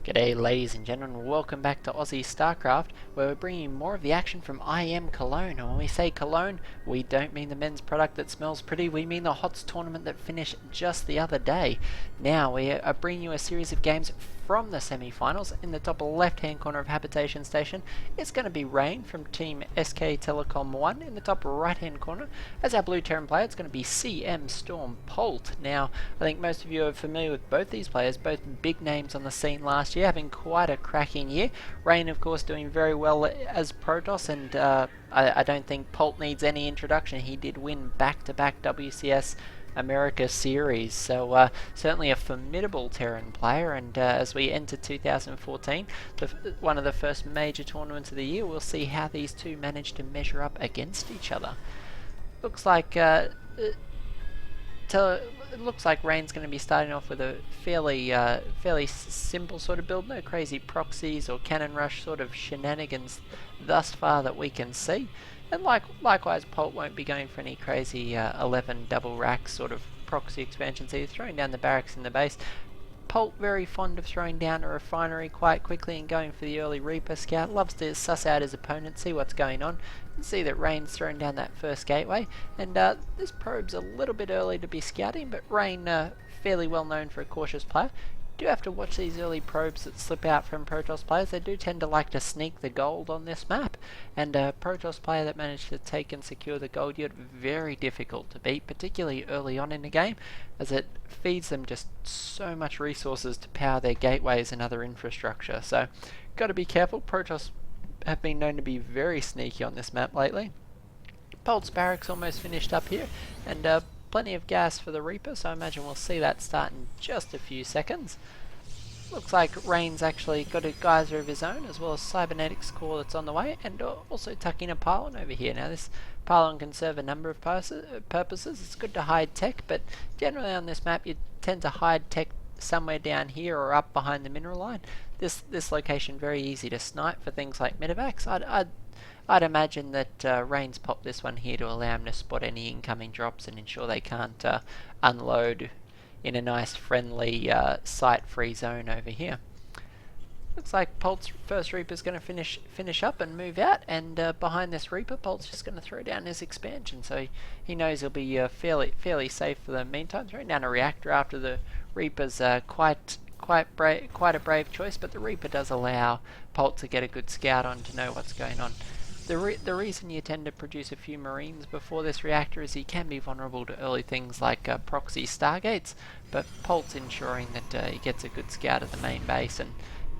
G'day ladies and gentlemen, welcome back to Aussie Starcraft, where we're bringing you more of the action from IEM Cologne. And when we say Cologne, we don't mean the men's product that smells pretty, we mean the HOTS tournament that finished just the other day. Now we are bringing you a series of games from the semi-finals. In the top left hand corner of Habitation Station, it's going to be Rain from Team SK Telecom 1. In the top right hand corner, as our blue Terran player, it's going to be CM Storm Polt. Now, I think most of you are familiar with both these players, both big names on the scene last year, having quite a cracking year. Rain, of course, doing very well as Protoss, and I don't think Polt needs any introduction. He did win back-to-back WCS America series, so certainly a formidable Terran player. And as we enter 2014, one of the first major tournaments of the year, we'll see how these two manage to measure up against each other. Looks like it looks like Rain's going to be starting off with a fairly simple sort of build, no crazy proxies or cannon rush sort of shenanigans thus far that we can see. And likewise, Polt won't be going for any crazy 11 double rack sort of proxy expansions. He's throwing down the barracks in the base. Polt very fond of throwing down a refinery quite quickly and going for the early Reaper scout. Loves to suss out his opponent, see what's going on, and see that Rain's thrown down that first gateway. And this probe's a little bit early to be scouting, but Rain, fairly well known for a cautious player. Do have to watch these early probes that slip out from Protoss players. They do tend to like to sneak the gold on this map, and a Protoss player that managed to take and secure the gold yield, very difficult to beat, particularly early on in the game, as it feeds them just so much resources to power their gateways and other infrastructure. So got to be careful. Protoss have been known to be very sneaky on this map lately. Polt's barracks almost finished up here, and plenty of gas for the Reaper, so I imagine we'll see that start in just a few seconds. Looks like Rain's actually got a geyser of his own, as well as cybernetics core that's on the way, and also tucking a pylon over here. Now this pylon can serve a number of purposes. It's good to hide tech, but generally on this map you tend to hide tech somewhere down here or up behind the mineral line. This location very easy to snipe for things like medevacs. I'd imagine that Rain's popped this one here to allow him to spot any incoming drops and ensure they can't unload in a nice friendly site-free zone over here. Looks like Polt's first Reaper's going to finish up and move out, and behind this Reaper, Polt's just going to throw down his expansion, so he knows he'll be fairly safe for the meantime. Throwing down a reactor after the Reaper's quite a brave choice, but the Reaper does allow Polt to get a good scout on to know what's going on. The reason you tend to produce a few Marines before this reactor is he can be vulnerable to early things like proxy Stargates, but Polt's ensuring that he gets a good scout at the main base, and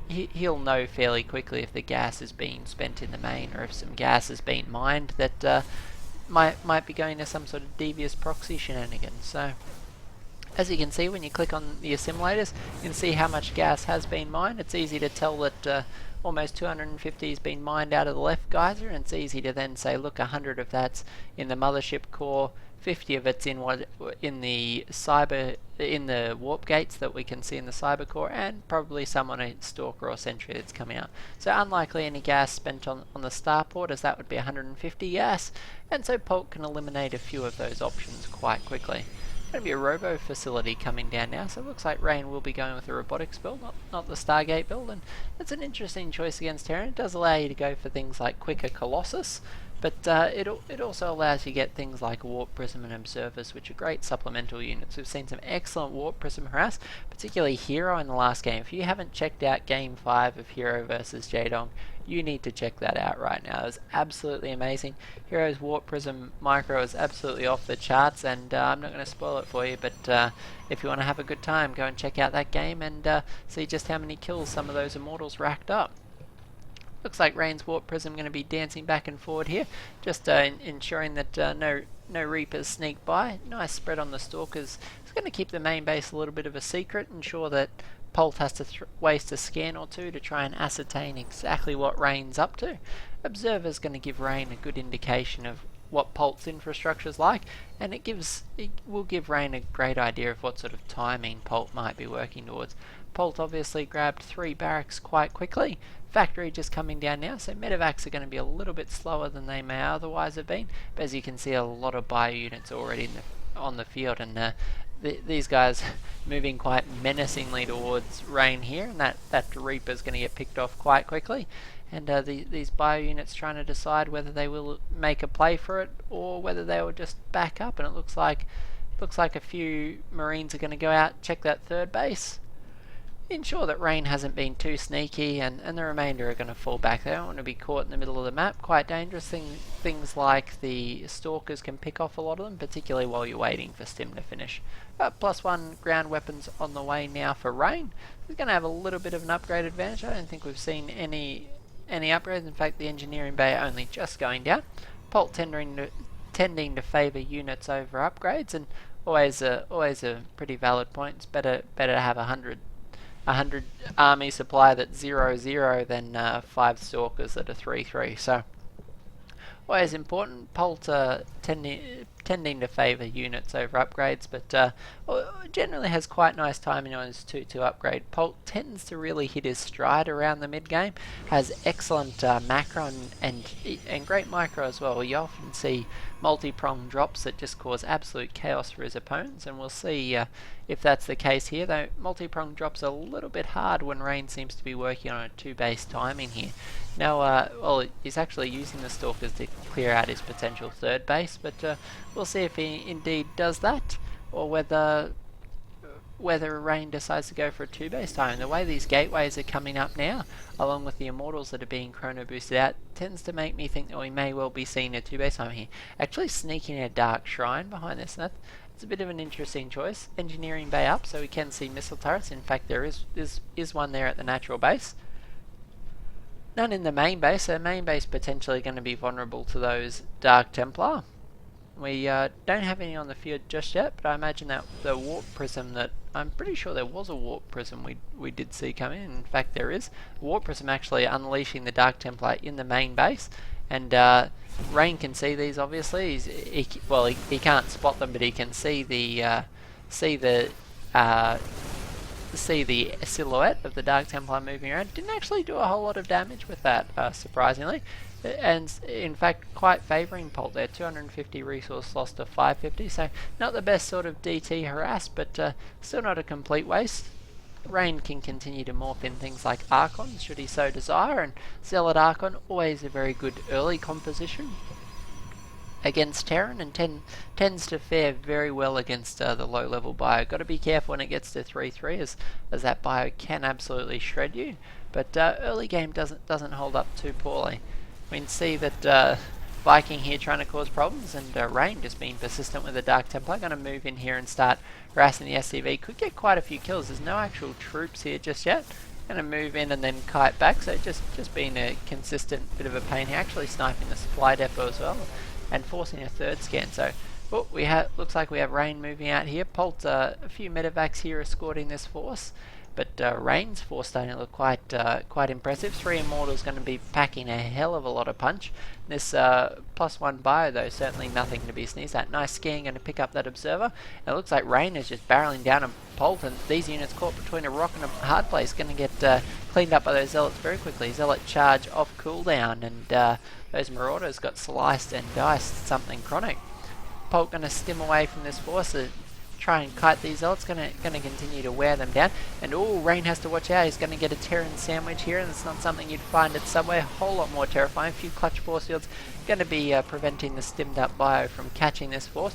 he'll know fairly quickly if the gas is being spent in the main or if some gas has been mined that might be going to some sort of devious proxy shenanigans. So as you can see, when you click on the assimilators, you can see how much gas has been mined. It's easy to tell that almost 250 has been mined out of the left geyser, and it's easy to then say, look, 100 of that's in the mothership core, 50 of it's in the warp gates that we can see in the cyber core, and probably some on a stalker or sentry that's coming out. So unlikely any gas spent on the starport, as that would be 150 gas, and so Polt can eliminate a few of those options quite quickly. Going to be a robo facility coming down now, so it looks like Rain will be going with the robotics build, not the Stargate build, and it's an interesting choice against Terran. It does allow you to go for things like quicker Colossus, but it also allows you to get things like Warp Prism and Observers, which are great supplemental units. We've seen some excellent Warp Prism harass, particularly Hero in the last game. If you haven't checked out Game 5 of Hero versus Jaedong, you need to check that out right now. It was absolutely amazing. Hero's Warp Prism micro is absolutely off the charts, and I'm not going to spoil it for you, but if you want to have a good time, go and check out that game and see just how many kills some of those Immortals racked up. Looks like Rain's Warp Prism going to be dancing back and forward here, just ensuring that no Reapers sneak by. Nice spread on the Stalkers. It's going to keep the main base a little bit of a secret, ensure that Polt has to waste a scan or two to try and ascertain exactly what Rain's up to. Observer's going to give Rain a good indication of what Polt's infrastructure is like, and it will give Rain a great idea of what sort of timing Polt might be working towards. Polt obviously grabbed 3 barracks quite quickly. Factory just coming down now, so medevacs are going to be a little bit slower than they may otherwise have been, but as you can see, a lot of bio units already on the field, and these guys moving quite menacingly towards Rain here, and that Reaper's going to get picked off quite quickly. And these bio units trying to decide whether they will make a play for it or whether they will just back up. And it looks like a few Marines are going to go out, check that third base, ensure that Rain hasn't been too sneaky, and the remainder are going to fall back. They don't want to be caught in the middle of the map. Quite dangerous. Things like the Stalkers can pick off a lot of them, particularly while you're waiting for Stim to finish. +1 ground weapons on the way now for Rain. He's going to have a little bit of an upgrade advantage. I don't think we've seen any upgrades. In fact, the engineering bay only just going down. Polt tending to favour units over upgrades, and always a pretty valid point. It's better to have 100 army supply that's 0-0 than 5 Stalkers that are 3-3. So always important. Polt tending to favour units over upgrades, but generally has quite nice timing on his 2-2 upgrade. Polt tends to really hit his stride around the mid game, has excellent macro and great micro as well. You often see multi-pronged drops that just cause absolute chaos for his opponents, and we'll see if that's the case here, though multi-pronged drops a little bit hard when Rain seems to be working on a 2-base timing here. Now, well, he's actually using the Stalkers to clear out his potential third base, but we'll see if he indeed does that, or whether Rain decides to go for a 2-base time. The way these gateways are coming up now, along with the Immortals that are being chrono boosted out, tends to make me think that we may well be seeing a 2-base time here. Actually sneaking a Dark Shrine behind this, and it's a bit of an interesting choice. Engineering bay up, so we can see missile turrets. In fact, there is one there at the natural base. None in the main base, so main base potentially going to be vulnerable to those Dark Templar. We don't have any on the field just yet, but I imagine that the Warp Prism that... I'm pretty sure there was a Warp Prism we did see come in. In fact, there is. Warp Prism actually unleashing the Dark Templar in the main base. And Rain can see these, obviously. He can't spot them, but he can see the silhouette of the Dark Templar moving around. Didn't actually do a whole lot of damage with that, surprisingly. And in fact, quite favouring Polt there. 250 resource loss to 550, so not the best sort of DT harass, but still not a complete waste. Rain can continue to morph in things like Archons, should he so desire, and Zealot Archon, always a very good early composition against Terran, and tends to fare very well against the low level bio. Got to be careful when it gets to 3-3, as that bio can absolutely shred you, but early game doesn't hold up too poorly. We can see that Viking here trying to cause problems, and Rain just being persistent with the Dark Templar. Going to move in here and start harassing the SCV. Could get quite a few kills. There's no actual troops here just yet. Going to move in and then kite back, so just being a consistent bit of a pain here. Actually sniping the supply depot as well, and forcing a third scan. So looks like we have Rain moving out here. Polt a few medevacs here escorting this force. But Rain's force starting to look quite impressive. 3 Immortals going to be packing a hell of a lot of punch. This +1 bio, though, certainly nothing to be sneezed at. Nice scan, going to pick up that Observer. And it looks like Rain is just barreling down a Polt, and these units caught between a rock and a hard place. Going to get cleaned up by those Zealots very quickly. Zealot charge off cooldown, and those Marauders got sliced and diced. Something chronic. Polt going to stim away from this force. Try and kite these Zealots, going to continue to wear them down. And Rain has to watch out. He's going to get a Terran sandwich here, and it's not something you'd find at Subway. A whole lot more terrifying. A few clutch force fields going to be preventing the stimmed up bio from catching this force.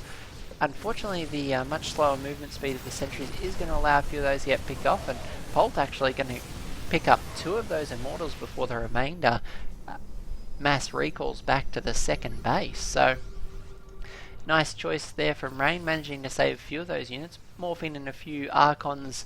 Unfortunately, the much slower movement speed of the sentries is going to allow a few of those to get picked off, and Polt actually going to pick up 2 of those Immortals before the remainder mass recalls back to the second base. So nice choice there from Rain, managing to save a few of those units, morphing in a few Archons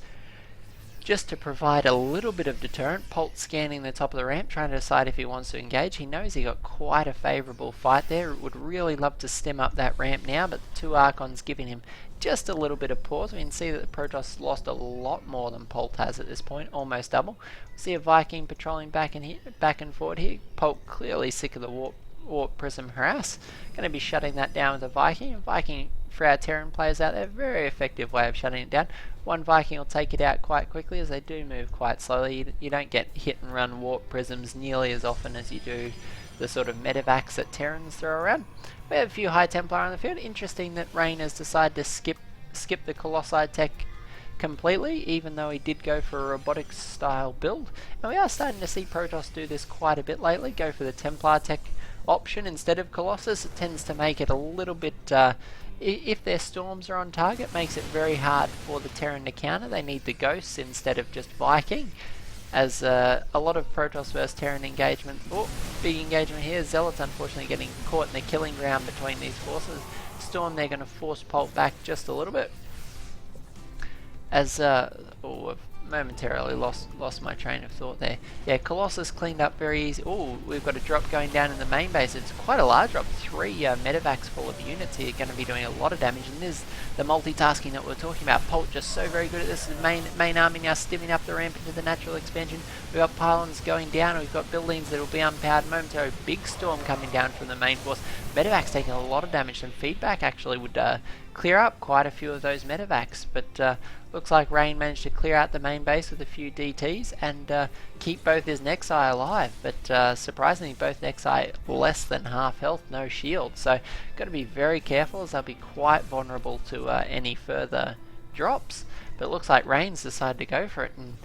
just to provide a little bit of deterrent. Polt scanning the top of the ramp, trying to decide if he wants to engage. He knows he got quite a favourable fight there. Would really love to stem up that ramp now, but 2 Archons giving him just a little bit of pause. We can see that the Protoss lost a lot more than Polt has at this point, almost double. We see a Viking patrolling back and forward here. Polt clearly sick of the Warp Prism harass. Going to be shutting that down with a Viking. Viking, for our Terran players out there, very effective way of shutting it down. 1 Viking will take it out quite quickly, as they do move quite slowly. You don't get hit and run Warp Prisms nearly as often as you do the sort of medevacs that Terrans throw around. We have a few High Templar on the field. Interesting that Rain has decided to skip skip the Colossi tech completely, even though he did go for a robotics style build. And we are starting to see Protoss do this quite a bit lately, go for the Templar tech option instead of Colossus. It tends to make it a little bit, if their storms are on target, makes it very hard for the Terran to counter. They need the Ghosts instead of just Viking, as a lot of Protoss versus Terran engagement, big engagement here. Zealots unfortunately getting caught in the killing ground between these forces. Storm, they're going to force Polt back just a little bit, as I've momentarily lost my train of thought there. Yeah, Colossus cleaned up very easy. Oh, we've got a drop going down in the main base. It's quite a large drop. 3 medevacs full of units here, going to be doing a lot of damage, and this is the multitasking that we're talking about. Polt just so very good at this. The main army now stimming up the ramp into the natural expansion. We've got pylons going down, we've got buildings that will be unpowered momentarily. Big storm coming down from the main force. Medevacs taking a lot of damage. Some feedback actually would clear up quite a few of those medevacs, but looks like Rain managed to clear out the main base with a few DTs and keep both his Nexi alive, but surprisingly both Nexi less than half health, no shield, so got to be very careful as they'll be quite vulnerable to any further drops. But it looks like Rain's decided to go for it, and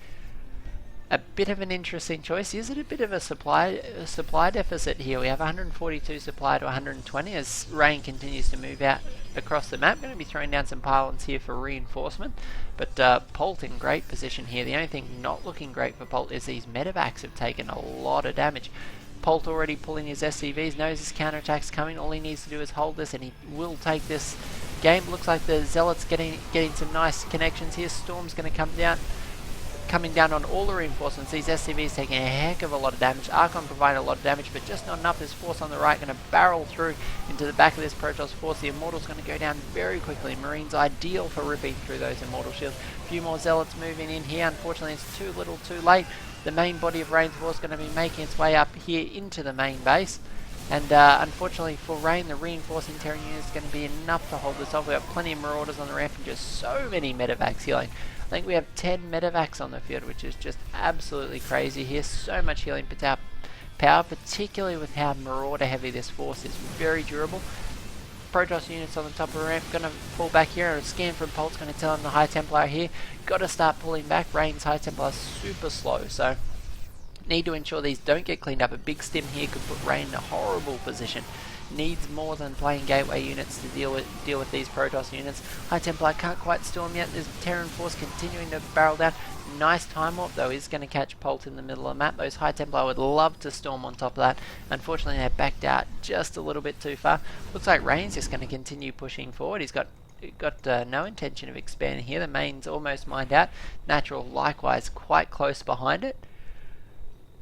a bit of an interesting choice. Is it a bit of a supply deficit here? We have 142 supply to 120 as Rain continues to move out across the map. Going to be throwing down some pylons here for reinforcement, but Polt in great position here. The only thing not looking great for Polt is these medevacs have taken a lot of damage. Polt already pulling his SCVs, knows his counterattack's coming. All he needs to do is hold this and he will take this game. Looks like the Zealots getting some nice connections here. Storm's going to coming down on all the reinforcements. These SCVs taking a heck of a lot of damage. Archon providing a lot of damage, but just not enough. This force on the right going to barrel through into the back of this Protoss force. The Immortal's going to go down very quickly. Marine's ideal for ripping through those Immortal shields. A few more Zealots moving in here. Unfortunately, it's too little too late. The main body of Rain's force going to be making its way up here into the main base. And unfortunately for Rain, the reinforcing Terran unit is going to be enough to hold this off. We've got plenty of Marauders on the ramp and just so many medevacs healing. I think we have 10 medevacs on the field, which is just absolutely crazy here. So much healing power, particularly with how Marauder heavy this force is. Very durable. Protoss units on the top of the ramp going to pull back here. A scan from Polt's going to tell him the High Templar here got to start pulling back. Rain's High Templar is super slow, so need to ensure these don't get cleaned up. A big stim here could put Rain in a horrible position. Needs more than plain gateway units to deal with these Protoss units. High Templar can't quite storm yet. There's Terran force continuing to barrel down. Nice time warp though is going to catch Polt in the middle of the map. Those High Templar would love to storm on top of that. Unfortunately they backed out just a little bit too far. Looks like Rain's just going to continue pushing forward. He's got no intention of expanding here. The main's almost mined out. Natural likewise quite close behind it.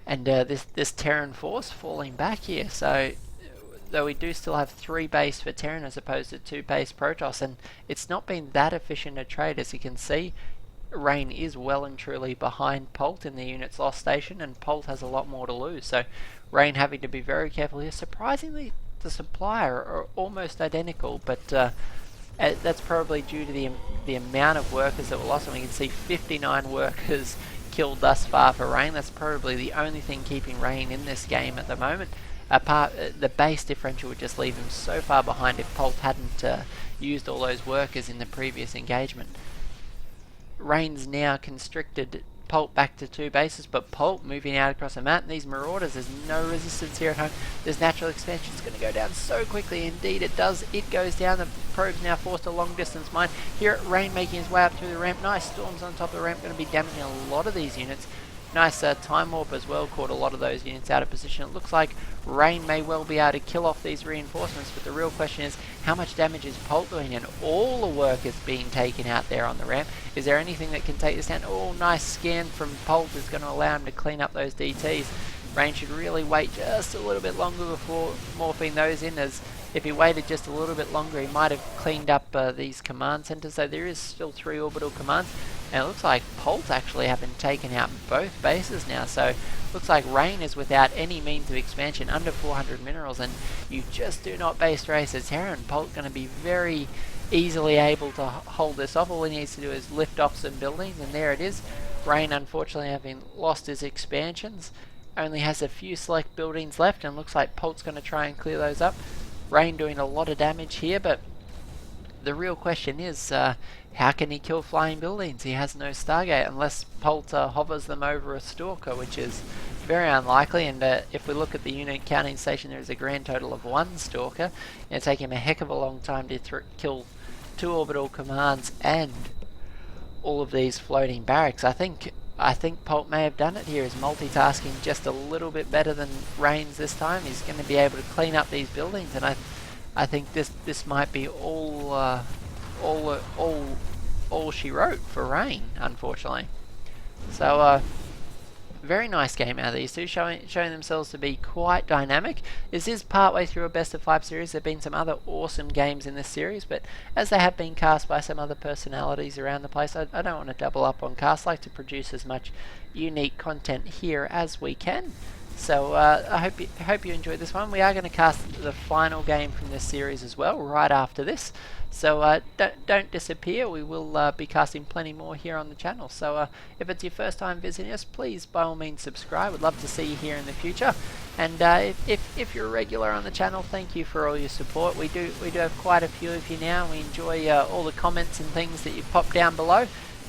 And this Terran force falling back here. So though we do still have 3 base for Terran as opposed to 2 base Protoss, and it's not been that efficient a trade. As you can see, Rain is well and truly behind Polt in the units lost station, and Polt has a lot more to lose, so Rain having to be very careful here. Surprisingly, the supply are almost identical, but that's probably due to the amount of workers that were lost, and we can see 59 workers killed thus far for Rain. That's probably the only thing keeping Rain in this game at the moment. The base differential would just leave him so far behind if Polt hadn't used all those workers in the previous engagement. Rain's now constricted Polt back to 2 bases, but Polt moving out across the map. And these Marauders, there's no resistance here at home. This natural expansion is going to go down so quickly. Indeed it does. It goes down. The probe's now forced a long distance mine. Here at Rain making his way up through the ramp. Nice storms on top of the ramp, going to be damaging a lot of these units. Nice time warp as well, caught a lot of those units out of position. It looks like Rain may well be able to kill off these reinforcements, but the real question is how much damage is Polt doing, and all the work is being taken out there on the ramp. Is there anything that can take this down? Oh, nice scan from Polt is going to allow him to clean up those DTs. Rain should really wait just a little bit longer before morphing those in, as if he waited just a little bit longer he might have cleaned up these command centers. So there is still 3 orbital commands, and it looks like Polt actually having taken out both bases now, so looks like Rain is without any means of expansion, under 400 minerals, and you just do not base race as Terran. Polt going to be very easily able to hold this off. All he needs to do is lift off some buildings, and there it is. Rain unfortunately having lost his expansions, only has a few select buildings left, and looks like Polt's going to try and clear those up. Rain doing a lot of damage here, but the real question is, how can he kill flying buildings? He has no Stargate unless Polt hovers them over a Stalker, which is very unlikely. And if we look at the unit counting station, there is a grand total of 1 Stalker. It'll take him a heck of a long time to kill 2 orbital commands and all of these floating barracks. I think Polt may have done it here. He's multitasking just a little bit better than Reigns this time. He's going to be able to clean up these buildings, and I think this might be all she wrote for Rain, unfortunately. So very nice game out of these two, showing themselves to be quite dynamic. This is partway through a best of 5 series. There have been some other awesome games in this series, but as they have been cast by some other personalities around the place, I don't want to double up on cast. I like to produce as much unique content here as we can. So I hope you enjoyed this one. We are going to cast the final game from this series as well, right after this. So don't disappear. We will be casting plenty more here on the channel. So if it's your first time visiting us, please by all means subscribe. We'd love to see you here in the future. And if you're a regular on the channel, thank you for all your support. We do have quite a few of you now. We enjoy all the comments and things that you pop down below.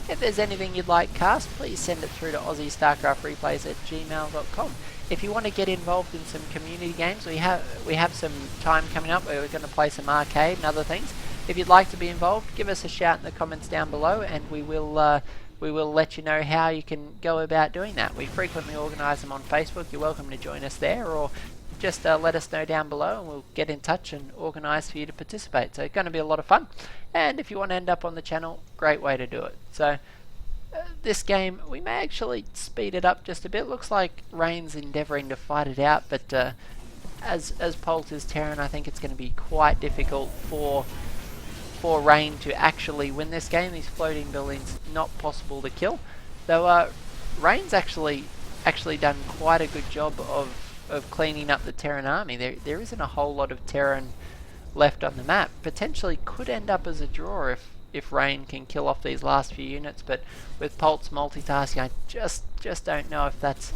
If there's anything you'd like cast, please send it through to aussiestarcraftreplays@gmail.com. If you want to get involved in some community games, we have some time coming up where we're going to play some arcade and other things. If you'd like to be involved, give us a shout in the comments down below, and we will let you know how you can go about doing that. We frequently organise them on Facebook. You're welcome to join us there, or just let us know down below and we'll get in touch and organise for you to participate. So it's going to be a lot of fun, and if you want to end up on the channel, great way to do it. So this game, we may actually speed it up just a bit. Looks like Rain's endeavouring to fight it out, but as Polt is Terran, I think it's going to be quite difficult for Rain to actually win this game. These floating buildings not possible to kill. Though Rain's actually done quite a good job of cleaning up the Terran army. There isn't a whole lot of Terran left on the map. Potentially could end up as a draw if Rain can kill off these last few units, but with Polt's multitasking, I just don't know if that's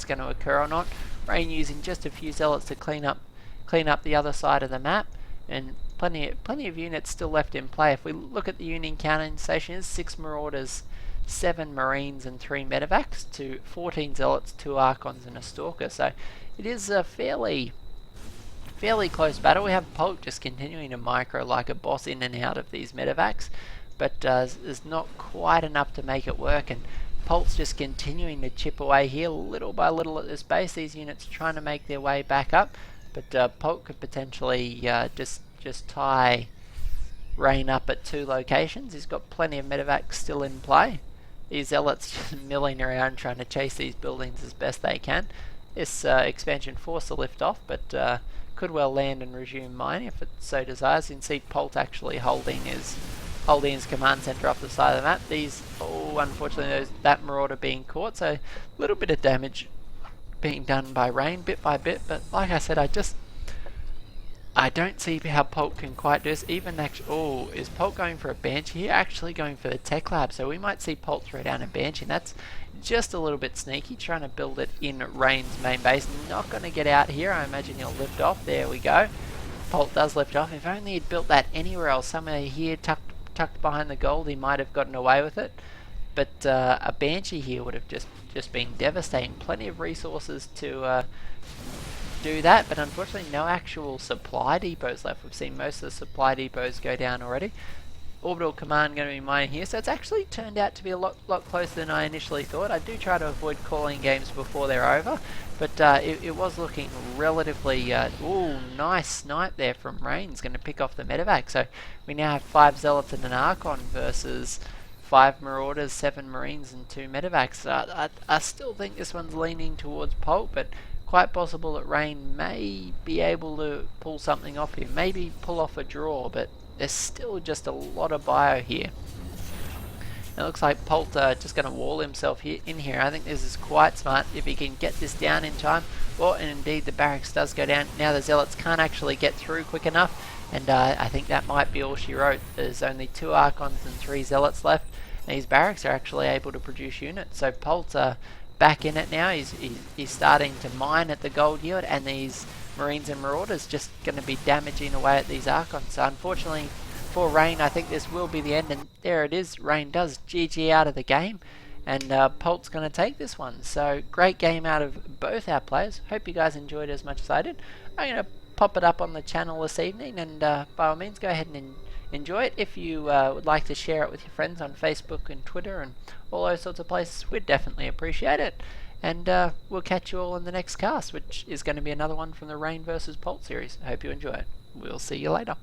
going to occur or not. Rain using just a few zealots to clean up the other side of the map, and plenty of units still left in play. If we look at the Union counting station, it's 6 Marauders, 7 Marines, and 3 Medevacs to 14 Zealots, 2 Archons, and a Stalker. So it is a fairly close battle. We have Polt just continuing to micro like a boss in and out of these Medevacs, but there's not quite enough to make it work, and Polt's just continuing to chip away here little by little at this base. These units trying to make their way back up, but Polt could potentially just tie Rain up at 2 locations. He's got plenty of Medevacs still in play. These Zealots just milling around trying to chase these buildings as best they can. This expansion forced to lift off, but could well land and resume mining if it so desires. You can see Polt actually holding his command center off the side of the map. Unfortunately, that Marauder being caught, so a little bit of damage being done by Rain bit by bit. But like I said, I don't see how Polt can quite do this. Even actually, is Polt going for a Banshee here? Actually going for the Tech Lab, so we might see Polt throw down a Banshee, and that's just a little bit sneaky, trying to build it in Rain's main base. Not going to get out here. I imagine he'll lift off. There we go. Polt does lift off. If only he'd built that anywhere else, somewhere here tucked behind the gold, he might have gotten away with it. But a Banshee here would have just been devastating. Plenty of resources to do that, but unfortunately no actual supply depots left. We've seen most of the supply depots go down already. Orbital command going to be mining here, so it's actually turned out to be a lot closer than I initially thought. I do try to avoid calling games before they're over, but it was looking relatively nice snipe there from Rain. He's going to pick off the Medevac, so we now have 5 Zealots and an Archon versus 5 Marauders, 7 Marines, and 2 Medevacs. I still think this one's leaning towards Polt, but quite possible that Rain may be able to pull something off here. Maybe pull off a draw, but there's still just a lot of bio here. It looks like Polt just going to wall himself in here. I think this is quite smart if he can get this down in time. Well, and indeed the barracks does go down. Now the Zealots can't actually get through quick enough, and I think that might be all she wrote. There's only 2 Archons and 3 Zealots left, and these barracks are actually able to produce units. So Polt back in it now. He's starting to mine at the gold yield, and these Marines and Marauders just going to be damaging away at these Archons. So unfortunately for Rain, I think this will be the end, and there it is. Rain does GG out of the game, and Polt's going to take this one. So great game out of both our players. Hope you guys enjoyed as much as I did. I'm going to pop it up on the channel this evening, and by all means go ahead and enjoy it. If you would like to share it with your friends on Facebook and Twitter and all those sorts of places, we'd definitely appreciate it. And we'll catch you all in the next cast, which is going to be another one from the Rain vs Polt series. I hope you enjoy it. We'll see you later.